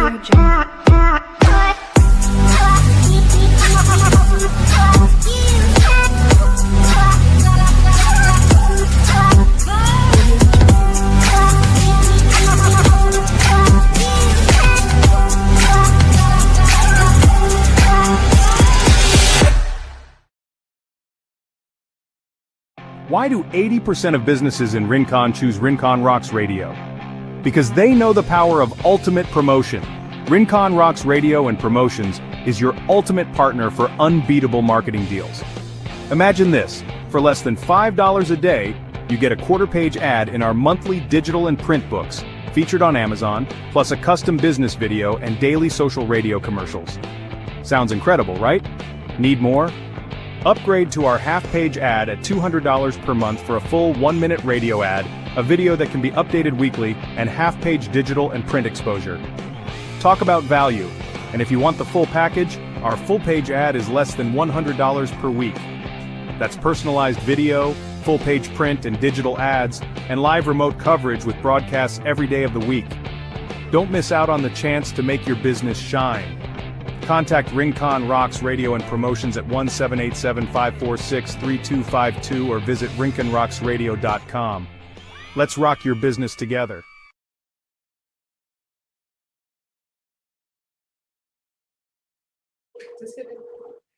Why do 80% of businesses in Rincon choose Rincon Rocks Radio? Because they know the power of ultimate promotion. Rincon Rocks Radio and Promotions is your ultimate partner for unbeatable marketing deals. Imagine this, for less than $5 a day, you get a quarter-page ad in our monthly digital and print books, featured on Amazon, plus a custom business video and daily social radio commercials. Sounds incredible, right? Need more? Upgrade to our half-page ad at $200 per month for a full 1-minute radio ad, a video that can be updated weekly, and half-page digital and print exposure. Talk about value, and if you want the full package, our full-page ad is less than $100 per week. That's personalized video, full-page print and digital ads, and live remote coverage with broadcasts every day of the week. Don't miss out on the chance to make your business shine. Contact Rincon Rocks Radio and Promotions at 1-787-546-3252 or visit rinconrocksradio.com. Let's rock your business together.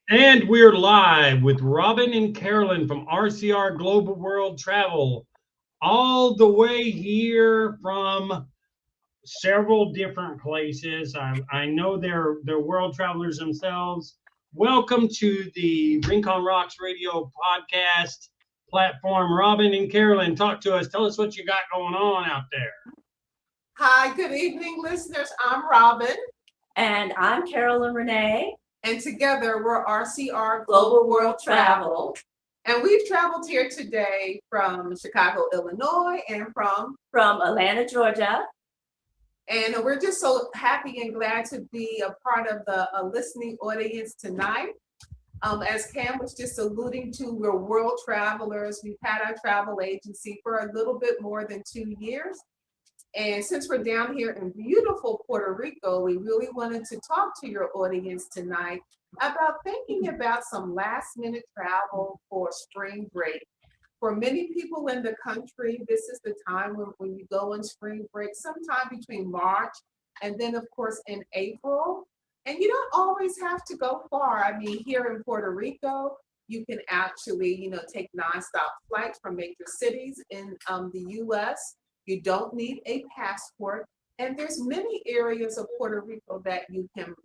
And we're live with Robin and Carolyn from RCR Global World Travel, all the way here from several different places. I know they're world travelers themselves. Welcome to the Rincon Rocks Radio podcast platform. Robin and Carolyn, talk to us. Tell us what you got going on out there. Hi, good evening, listeners. I'm Robin. And I'm Carolyn Renee. And together we're RCR Global World Travel. And we've traveled here today from Chicago, Illinois, and from Atlanta, Georgia. And we're just so happy and glad to be a part of the listening audience tonight. As Cam was just alluding to, we're world travelers. We've had our travel agency for a little bit more than 2 years. And since we're down here in beautiful Puerto Rico, we really wanted to talk to your audience tonight about thinking about some last minute travel for spring break. For many people in the country, this is the time when you go on spring break, sometime between March and then, of course, in April. And you don't always have to go far. I mean, here in Puerto Rico, you can actually, take nonstop flights from major cities in the U.S. You don't need a passport. And there's many areas of Puerto Rico that you can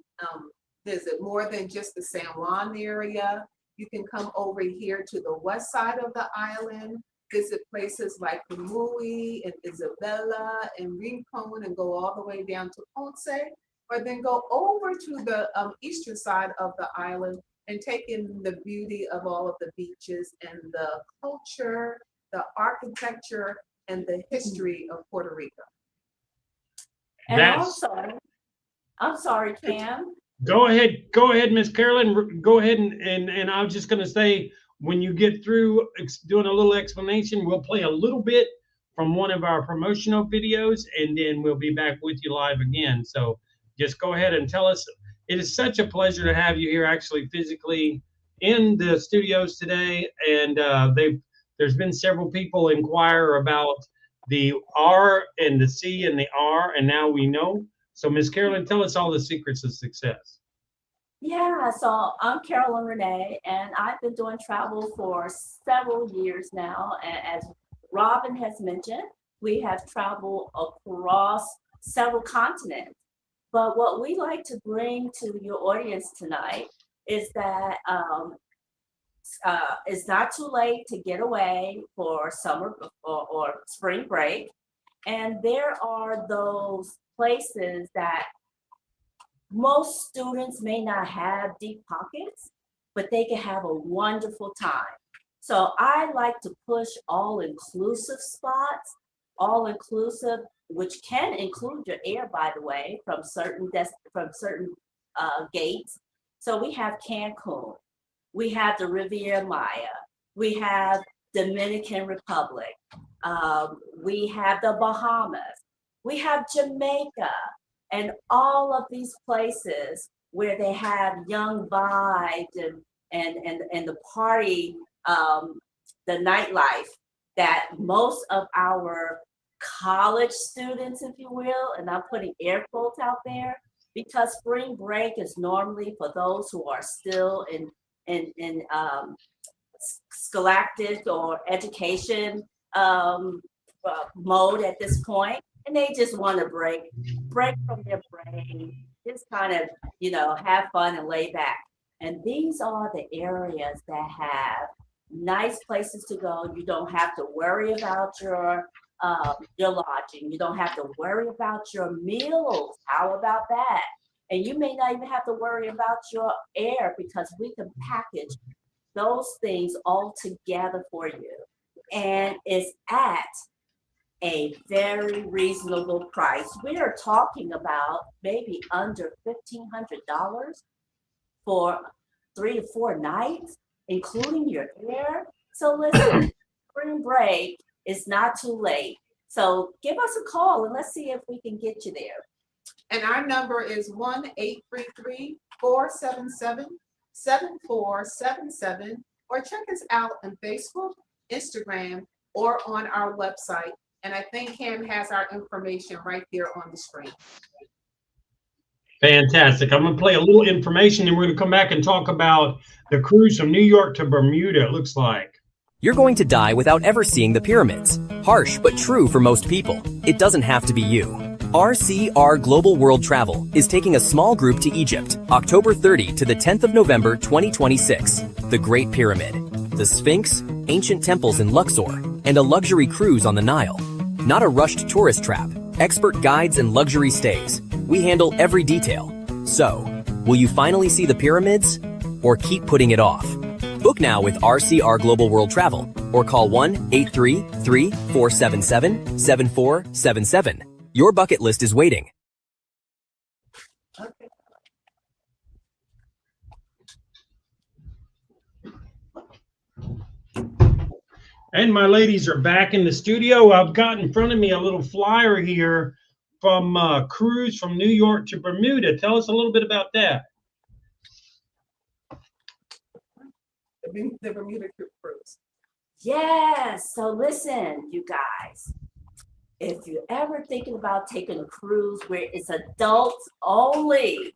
visit, more than just the San Juan area. You can come over here to the west side of the island, visit places like Camuy and Isabela and Rincon, and go all the way down to Ponce, or then go over to the eastern side of the island and take in the beauty of all of the beaches and the culture, the architecture, and the history of Puerto Rico. And I'm sorry, Cam. Go ahead, Miss Carolyn. Go ahead, and I was just going to say, when you get through doing a little explanation, we'll play a little bit from one of our promotional videos, and then we'll be back with you live again. So just go ahead and tell us. It is such a pleasure to have you here, actually physically in the studios today. And there's been several people inquire about the R and the C and the R, and now we know. So, Ms. Carolyn, tell us all the secrets of success. Yeah, so I'm Carolyn Renee, and I've been doing travel for several years now. And as Robin has mentioned, we have traveled across several continents. But what we like to bring to your audience tonight is that it's not too late to get away for summer or spring break. And there are those places that most students may not have deep pockets, but they can have a wonderful time. So I like to push all-inclusive spots, all-inclusive, which can include your air, by the way, from certain gates. So we have Cancun, we have the Riviera Maya, we have Dominican Republic, we have the Bahamas, we have Jamaica, And all of these places where they have young vibes and the party, the nightlife that most of our college students, if you will, and I'm putting air quotes out there, because spring break is normally for those who are still in scholastic or education mode at this point, and they just want to break from their brain, just kind of, have fun and lay back. And these are the areas that have nice places to go. You don't have to worry about your lodging. You don't have to worry about your meals. How about that? And you may not even have to worry about your air, because we can package those things all together for you. And it's at a very reasonable price. We are talking about maybe under $1,500 for 3 to 4 nights, including your air. So listen, spring break is not too late. So give us a call and let's see if we can get you there. And our number is 1-833-477-7477, or check us out on Facebook, Instagram, or on our website. And I think Cam has our information right there on the screen. Fantastic. I'm going to play a little information and we're going to come back and talk about the cruise from New York to Bermuda, it looks like. You're going to die without ever seeing the pyramids. Harsh, but true for most people. It doesn't have to be you. RCR Global World Travel is taking a small group to Egypt, October 30 to the 10th of November 2026. The Great Pyramid, the Sphinx, ancient temples in Luxor, and a luxury cruise on the Nile. Not a rushed tourist trap. Expert guides and luxury stays. We handle every detail. So, will you finally see the pyramids? Or keep putting it off? Book now with RCR Global World Travel or call 1-833-477-7477. Your bucket list is waiting. And my ladies are back in the studio. I've got in front of me a little flyer here from cruise from New York to Bermuda. Tell us a little bit about that. The Bermuda cruise. Yes. So listen, you guys, if you're ever thinking about taking a cruise where it's adults only,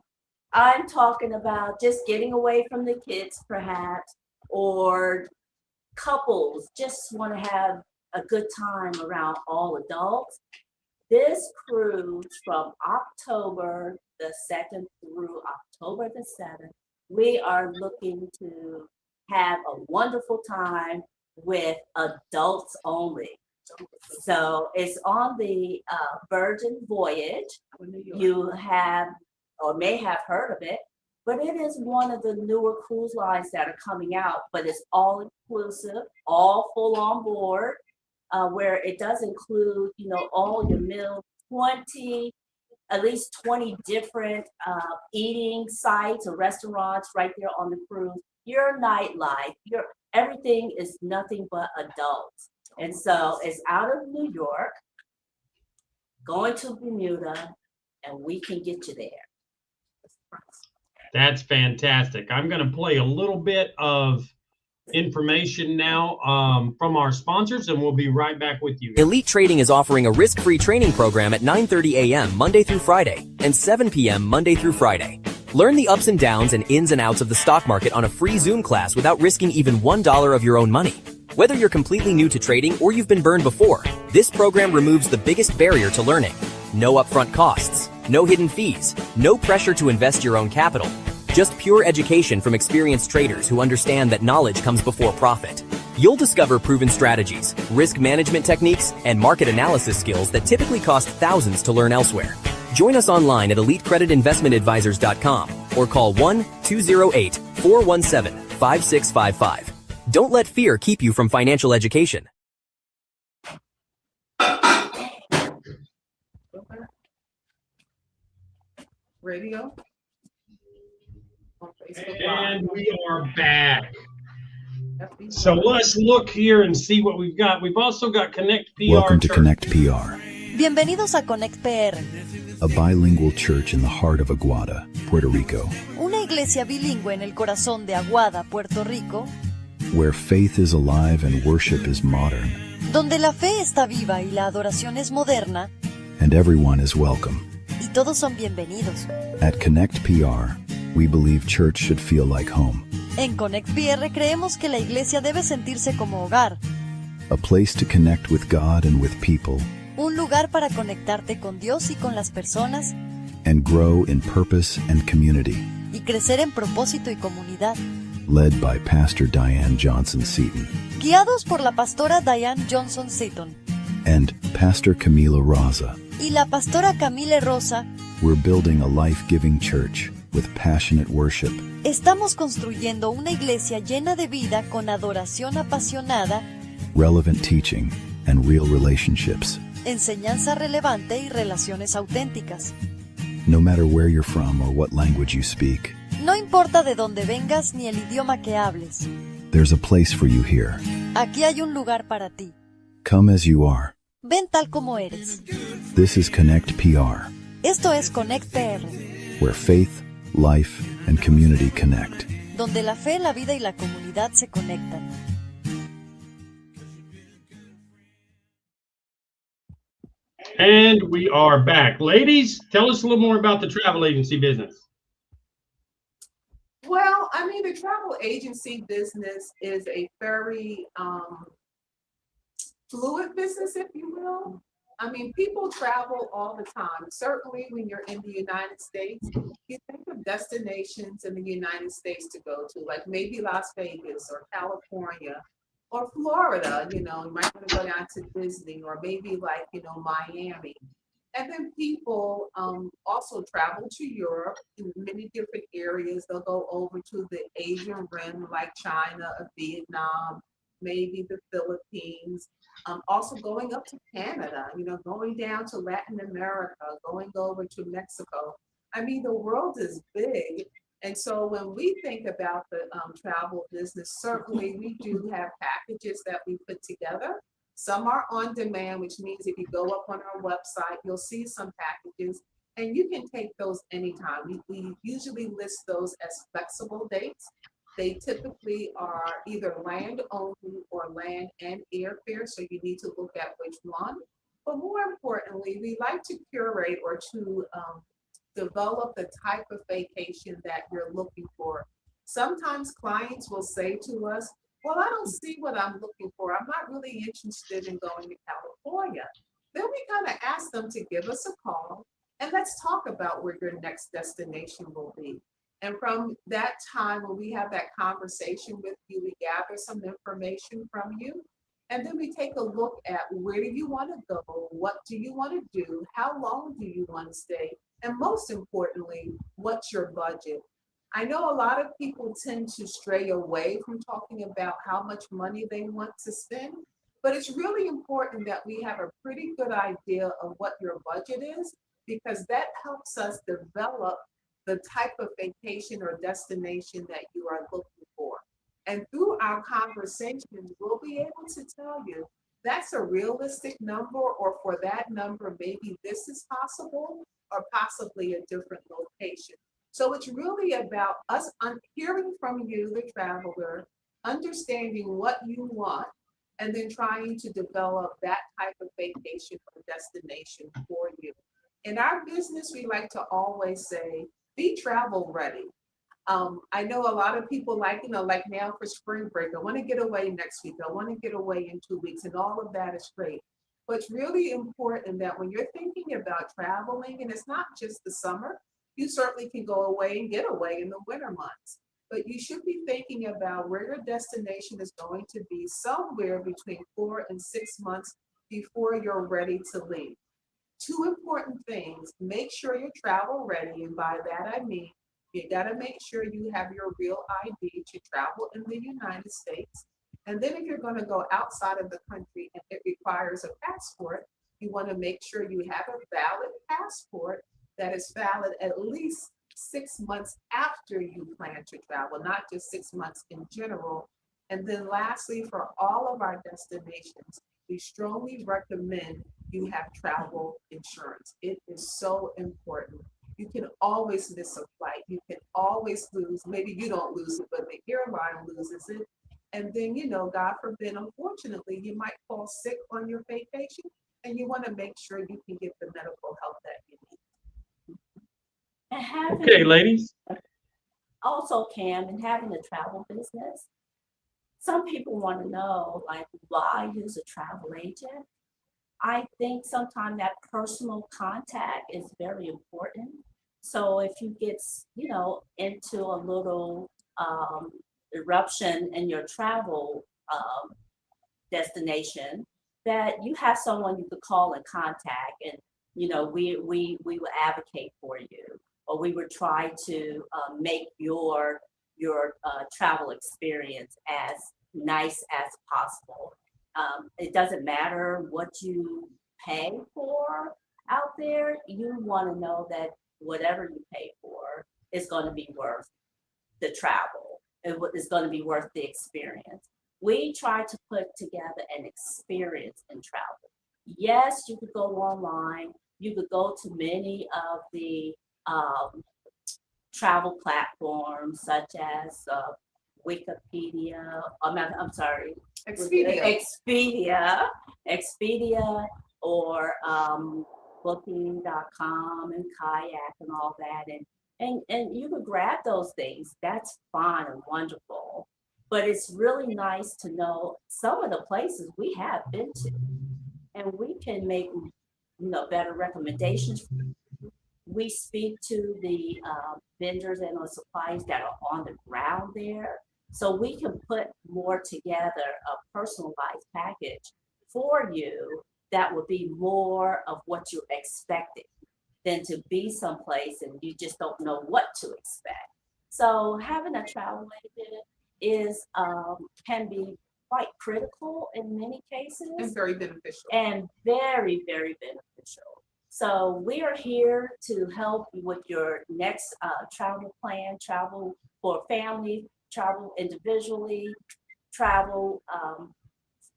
I'm talking about just getting away from the kids perhaps, or couples just want to have a good time around all adults. This cruise from October the 2nd through October the 7th, we are looking to have a wonderful time with adults only. So it's on the Virgin Voyage. You have or may have heard of it, but it is one of the newer cruise lines that are coming out, but it's all inclusive, all full on board, where it does include, all your meals, at least 20 different eating sites or restaurants right there on the cruise. Your nightlife, everything is nothing but adults. And so it's out of New York, going to Bermuda, and we can get you there. That's fantastic. I'm going to play a little bit of information now from our sponsors, and we'll be right back with you. Elite Trading is offering a risk-free training program at 9:30 a.m. Monday through Friday and 7 p.m. Monday through Friday. Learn the ups and downs and ins and outs of the stock market on a free Zoom class without risking even $1 of your own money. Whether you're completely new to trading or you've been burned before, this program removes the biggest barrier to learning. No upfront costs, no hidden fees, no pressure to invest your own capital. Just pure education from experienced traders who understand that knowledge comes before profit. You'll discover proven strategies, risk management techniques, and market analysis skills that typically cost thousands to learn elsewhere. Join us online at elitecreditinvestmentadvisors.com or call 1-208-417-5655. Don't let fear keep you from financial education. Radio. And we are back. So let's look here and see what we've got. We've also got Connect PR. Welcome to Connect PR, Bienvenidos a Connect PR, a bilingual church in the heart of Aguada, Puerto Rico, una iglesia bilingüe en el corazón de Aguada, Puerto Rico, where faith is alive and worship is modern, donde la fe está viva y la adoración es moderna, and everyone is welcome. y todos son bienvenidos. At Connect PR, we believe church should feel like home, En Connect PR creemos que la iglesia debe sentirse como hogar, a place to connect with God and with people, un lugar para conectarte con Dios y con las personas, and grow in purpose and community, y crecer en propósito y comunidad. led by Pastor Diane Johnson Seaton Guiados por la pastora Diane Johnson Seaton and Pastor Camila Raza. y la pastora Camille Rosa, We're building a life-giving church with passionate worship, estamos construyendo una iglesia llena de vida con adoración apasionada, relevant teaching, and real relationships. enseñanza relevante y relaciones auténticas. No matter where you're from or what language you speak, No importa de dónde vengas ni el idioma que hables, there's a place for you here. aquí hay un lugar para ti. Come as you are. Ven tal como eres. This is Connect PR, Esto es Connect PR, where faith, life, and community connect. donde la fe, la vida y la comunidad se conectan. And we are back. Ladies, tell us a little more about the travel agency business. Well, I mean, the travel agency business is a very fluid business, if you will. I mean, people travel all the time. Certainly when you're in the United States, you think of destinations in the United States to go to, like maybe Las Vegas or California or Florida, you might want to go down to Disney, or maybe like, Miami. And then people also travel to Europe in many different areas. They'll go over to the Asian rim, like China or Vietnam, maybe the Philippines. Also going up to Canada, going down to Latin America, going over to Mexico. I mean, the world is big. And so when we think about the travel business, certainly we do have packages that we put together. Some are on demand, which means if you go up on our website, you'll see some packages and you can take those anytime. We usually list those as flexible dates. They typically are either land only or land and airfare, so you need to look at which one. But more importantly, we like to curate or to develop the type of vacation that you're looking for. Sometimes clients will say to us, well, I don't see what I'm looking for. I'm not really interested in going to California. Then we kind of ask them to give us a call and let's talk about where your next destination will be. And from that time, when we have that conversation with you, we gather some information from you. And then we take a look at where do you want to go? What do you want to do? How long do you want to stay? And most importantly, what's your budget? I know a lot of people tend to stray away from talking about how much money they want to spend, but it's really important that we have a pretty good idea of what your budget is, because that helps us develop the type of vacation or destination that you are looking for. And through our conversations, we'll be able to tell you that's a realistic number, or for that number, maybe this is possible, or possibly a different location. So it's really about us hearing from you, the traveler, understanding what you want, and then trying to develop that type of vacation or destination for you. In our business, we like to always say, be travel ready. I know a lot of people like now for spring break, I want to get away next week, I want to get away in 2 weeks, and all of that is great. But it's really important that when you're thinking about traveling, and it's not just the summer, you certainly can go away and get away in the winter months. But you should be thinking about where your destination is going to be somewhere between 4 and 6 months before you're ready to leave. Two important things: make sure you're travel ready. And by that, I mean, you got to make sure you have your real ID to travel in the United States. And then if you're going to go outside of the country and it requires a passport, you want to make sure you have a valid passport that is valid at least 6 months after you plan to travel, not just 6 months in general. And then lastly, for all of our destinations, we strongly recommend you have travel insurance. It is so important. You can always miss a flight. You can always lose. Maybe you don't lose it, but the airline loses it. And then, God forbid, unfortunately, you might fall sick on your vacation, and you want to make sure you can get the medical help that you need. And having, Okay, ladies. also, Cam, and having a travel business, some people want to know, like, why use a travel agent? I think sometimes that personal contact is very important. So if you get, into a little eruption in your travel destination, that you have someone you could call and contact, and we will advocate for you, or we would try to make your travel experience as nice as possible. It doesn't matter what you pay for out there. You want to know that whatever you pay for is going to be worth the travel. It's going to be worth the experience. We try to put together an experience in travel. Yes, you could go online. You could go to many of the travel platforms such as Wikipedia. I'm sorry, Expedia, or Booking.com and Kayak and all that, and you could grab those things. That's fine and wonderful, but it's really nice to know some of the places we have been to, and we can make better recommendations. We speak to the vendors and the suppliers that are on the ground there, so we can put more together a personalized package for you that would be more of what you're expecting than to be someplace and you just don't know what to expect. So having a travel agent is can be quite critical in many cases. And very beneficial. And very, very beneficial. So we are here to help you with your next travel plan, travel for family, travel individually, travel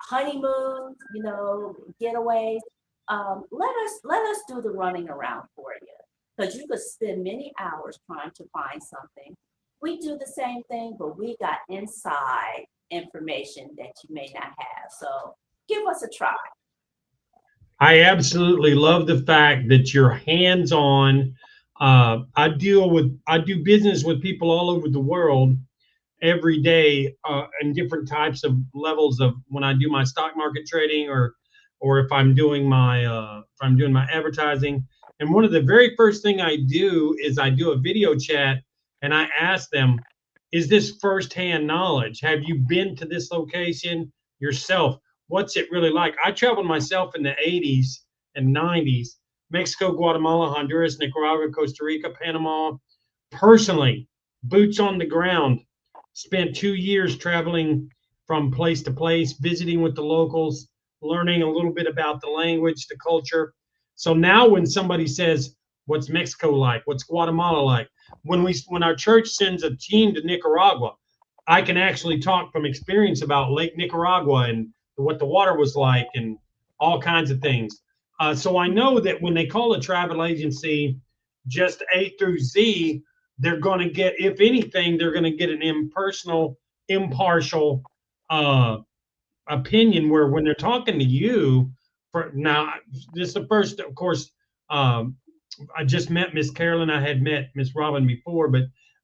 honeymoon, getaways. Let us do the running around for you, because you could spend many hours trying to find something. We do the same thing, but we got inside information that you may not have. So give us a try. I absolutely love the fact that you're hands-on. I do business with people all over the world every day, in different types of levels of when I do my stock market trading, or if I'm doing my advertising. And one of the very first thing I do is I do a video chat, and I ask them, is this firsthand knowledge? Have you been to this location yourself? What's it really like? I traveled myself in the 80s and 90s, Mexico, Guatemala, Honduras, Nicaragua, Costa Rica, Panama, personally, boots on the ground. Spent 2 years traveling from place to place, visiting with the locals, learning a little bit about the language, the culture. So now when somebody says, what's Mexico like? What's Guatemala like? When our church sends a team to Nicaragua, I can actually talk from experience about Lake Nicaragua and what the water was like and all kinds of things. So I know that when they call a travel agency just A through Z, they're going to get, if anything, they're going to get an impersonal, impartial opinion, where when they're talking to you, now, this is the first, of course, I just met Miss Carolyn. I had met Miss Robin before, but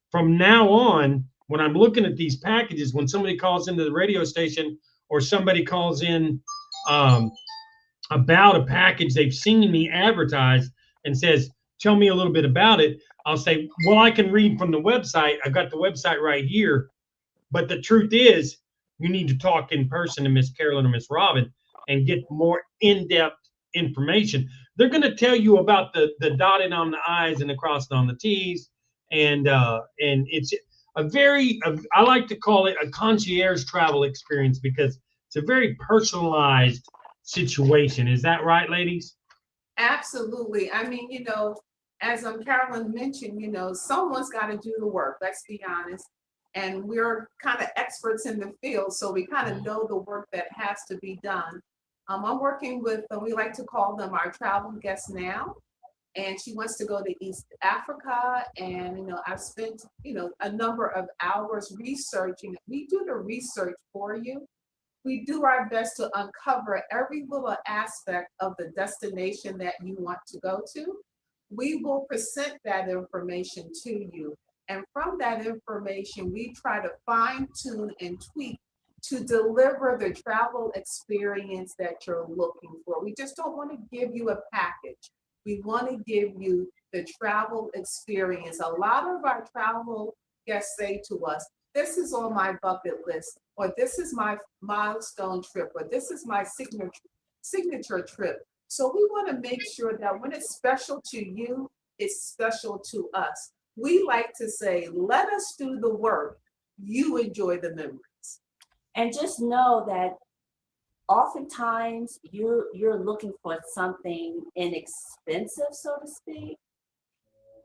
from now on, when I'm looking at these packages, when somebody calls into the radio station or somebody calls in about a package they've seen me advertise and says, tell me a little bit about it, I'll say, well, I can read from the website. I've got the website right here. But the truth is, you need to talk in person to Miss Carolyn or Miss Robin and get more in-depth information. They're going to tell you about the dotting on the I's and the crossing on the T's. And it's I like to call it a concierge travel experience, because it's a very personalized situation. Is that right, ladies? Absolutely. I mean, as Carolyn mentioned, someone's got to do the work. Let's be honest. And we're kind of experts in the field, so we kind of know the work that has to be done. I'm working with, we like to call them our travel guests now. And she wants to go to East Africa. And, I've spent, a number of hours researching. We do the research for you. We do our best to uncover every little aspect of the destination that you want to go to. We will present that information to you. And from that information, we try to fine tune and tweak to deliver the travel experience that you're looking for. We just don't want to give you a package. We want to give you the travel experience. A lot of our travel guests say to us, this is on my bucket list, or this is my milestone trip, or this is my signature trip. So we want to make sure that when it's special to you, it's special to us. We like to say, let us do the work. You enjoy the memories. And just know that oftentimes you're looking for something inexpensive, so to speak.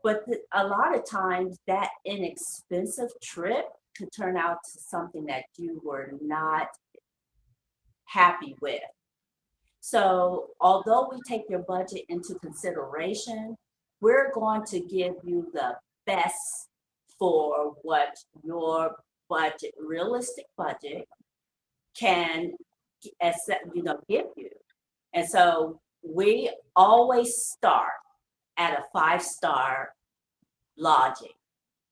But a lot of times that inexpensive trip could turn out to something that you were not happy with. So although we take your budget into consideration, we're going to give you the best for what your budget, realistic budget, can give you. And so we always start at a 5-star lodging.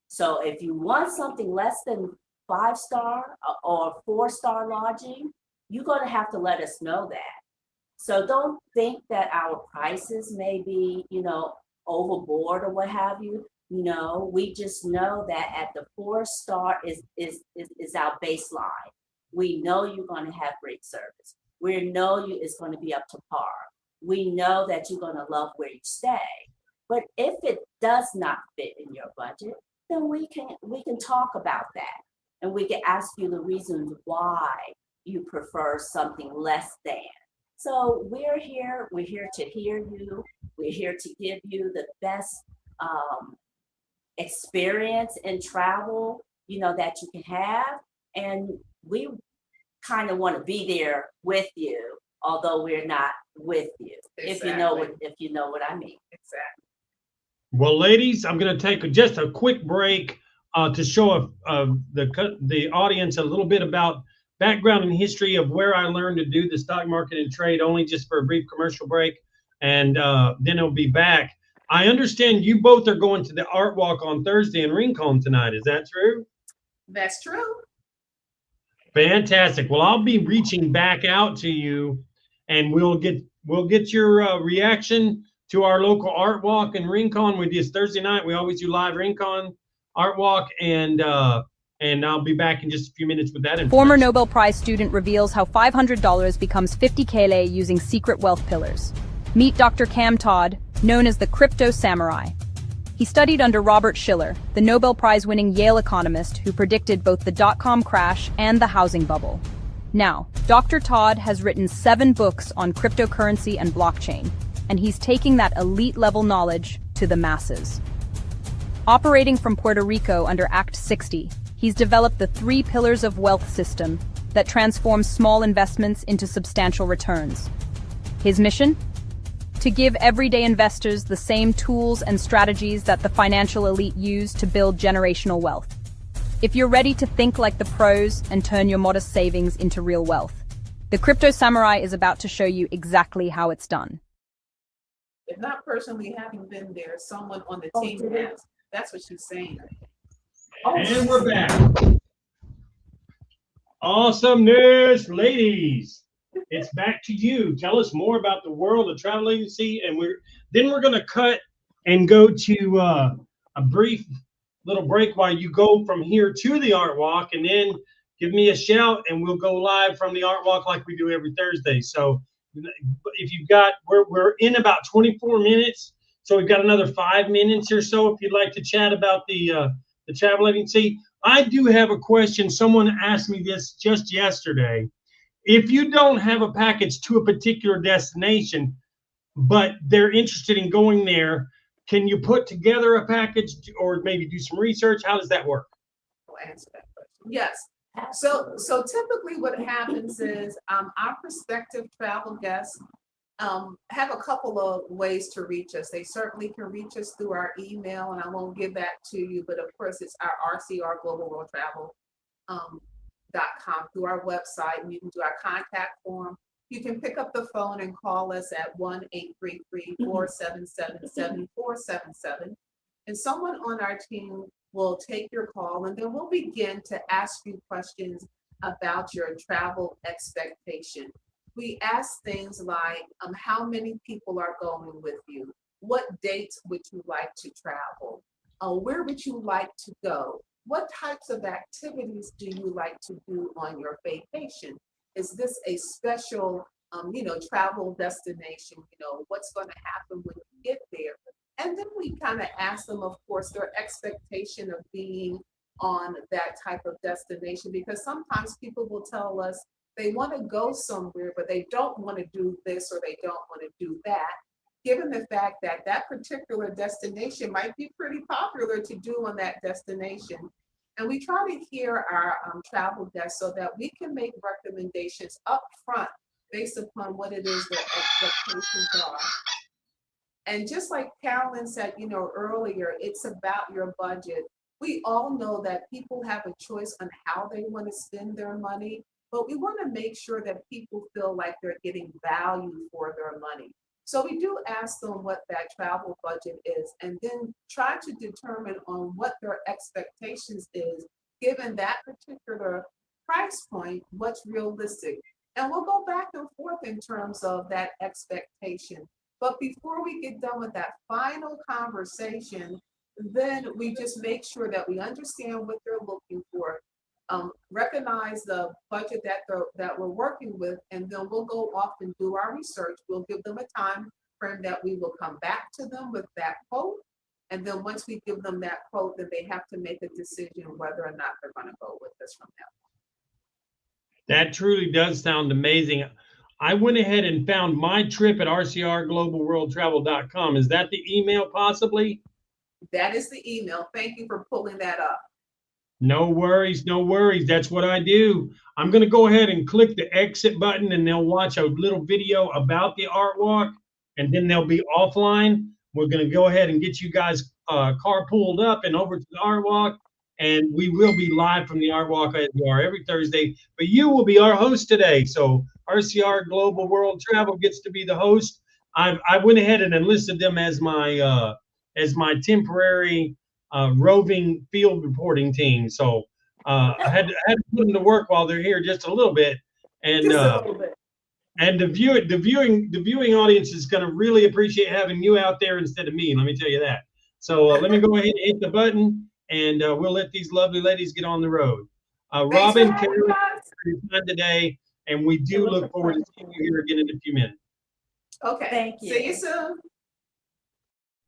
So if you want something less than 5-star or 4-star lodging, you're going to have to let us know that. So don't think that our prices may be, overboard or what have you. We just know that at the 4-star is our baseline. We know you're going to have great service. We know it's going to be up to par. We know that you're going to love where you stay. But if it does not fit in your budget, then we can talk about that. And we can ask you the reasons why you prefer something less than. So we're here to hear you. We're here to give you the best experience in travel, that you can have. And we kind of want to be there with you, although we're not with you. Exactly. If you know what I mean. Exactly. Well, ladies, I'm going to take just a quick break to show the audience a little bit about background and history of where I learned to do the stock market and trade, only just for a brief commercial break, and then it'll be back. I understand you both are going to the art walk on Thursday in Rincon tonight. Is that true? That's true. Fantastic. Well, I'll be reaching back out to you, and we'll get your reaction to our local art walk in Rincon. We do this Thursday night. We always do live Rincon art walk, and I'll be back in just a few minutes with that information. Former Nobel Prize student reveals how $500 becomes 50 KLA using secret wealth pillars. Meet Dr. Cam Todd, known as the Crypto Samurai. He studied under Robert Shiller, the Nobel Prize-winning Yale economist who predicted both the dot-com crash and the housing bubble. Now, Dr. Todd has written 7 books on cryptocurrency and blockchain, and he's taking that elite-level knowledge to the masses. Operating from Puerto Rico under Act 60, he's developed the 3 pillars of wealth system that transforms small investments into substantial returns. His mission? To give everyday investors the same tools and strategies that the financial elite use to build generational wealth. If you're ready to think like the pros and turn your modest savings into real wealth, the Crypto Samurai is about to show you exactly how it's done. If not personally having been there, someone on the team has. That's what she's saying. And we're back. Awesomeness, ladies. It's back to you. Tell us more about the world of travel agency, and we're going to cut and go to a brief little break while you go from here to the art walk, and then give me a shout, and we'll go live from the art walk like we do every Thursday. So if you've got, we're in about 24 minutes, so we've got another 5 minutes or so if you'd like to chat about the travel agency. I do have a question. Someone asked me this just yesterday. If you don't have a package to a particular destination, but they're interested in going there, can you put together a package or maybe do some research? How does that work? I'll answer that question. Yes. So typically what happens is our prospective travel guests have a couple of ways to reach us. They certainly can reach us through our email, and I won't give that to you, but of course it's our RCR GLOBALWORLD TRAVEL .com through our website, and you can do our contact form. You can pick up the phone and call us at 1-833-477-7477, and someone on our team will take your call, and then we'll begin to ask you questions about your travel expectation. We ask things like, how many people are going with you? What dates would you like to travel? Where would you like to go? What types of activities do you like to do on your vacation? Is this a special, travel destination? What's going to happen when you get there? And then we kind of ask them, of course, their expectation of being on that type of destination, because sometimes people will tell us they want to go somewhere, but they don't want to do this or they don't want to do that, given the fact that that particular destination might be pretty popular to do on that destination. And we try to hear our travel guests so that we can make recommendations up front based upon what it is their expectations are. And just like Carolyn said, earlier, it's about your budget. We all know that people have a choice on how they want to spend their money, but we want to make sure that people feel like they're getting value for their money. So we do ask them what that travel budget is, and then try to determine on what their expectations is, given that particular price point, what's realistic. And we'll go back and forth in terms of that expectation. But before we get done with that final conversation, then we just make sure that we understand what they're looking for, recognize the budget that we're working with, and then we'll go off and do our research. We'll give them a time frame that we will come back to them with that quote. And then once we give them that quote, then they have to make a decision whether or not they're going to go with us from now. That truly does sound amazing. I went ahead and found my trip at rcrglobalworldtravel.com. Is that the email possibly? That is the email. Thank you for pulling that up. No worries, no worries. That's what I do. I'm going to go ahead and click the exit button, and they'll watch a little video about the art walk, and then they'll be offline. We're going to go ahead and get you guys carpooled up and over to the art walk, and we will be live from the art walk as we are every Thursday. But you will be our host today. So RCR Global World Travel gets to be the host. I went ahead and enlisted them as my temporary roving field reporting team. So I had to put them to work while they're here just a little bit. And just a little bit. And the viewing audience is going to really appreciate having you out there instead of me. Let me tell you that. So let me go ahead and hit the button, and we'll let these lovely ladies get on the road. Robin, Karen, for your time today, and we do look forward to seeing you here again in a few minutes. Okay. Thank you. See you soon.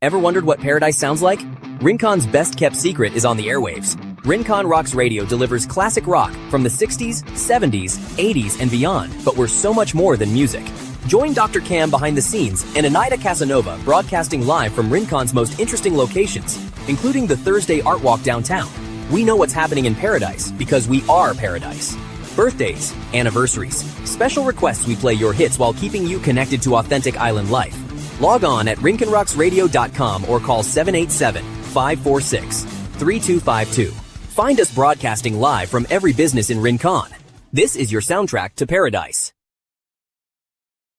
Ever wondered what paradise sounds like? Rincon's best-kept secret is on the airwaves. Rincon Rocks Radio delivers classic rock from the 60s, 70s, 80s, and beyond, but we're so much more than music. Join Dr. Cam behind the scenes and Anita Casanova broadcasting live from Rincon's most interesting locations, including the Thursday Art Walk downtown. We know what's happening in paradise because we are paradise. Birthdays, anniversaries, special requests, we play your hits while keeping you connected to authentic island life. Log on at rinconrocksradio.com or call 787-546-3252. Find us broadcasting live from every business in Rincon. This is your soundtrack to paradise.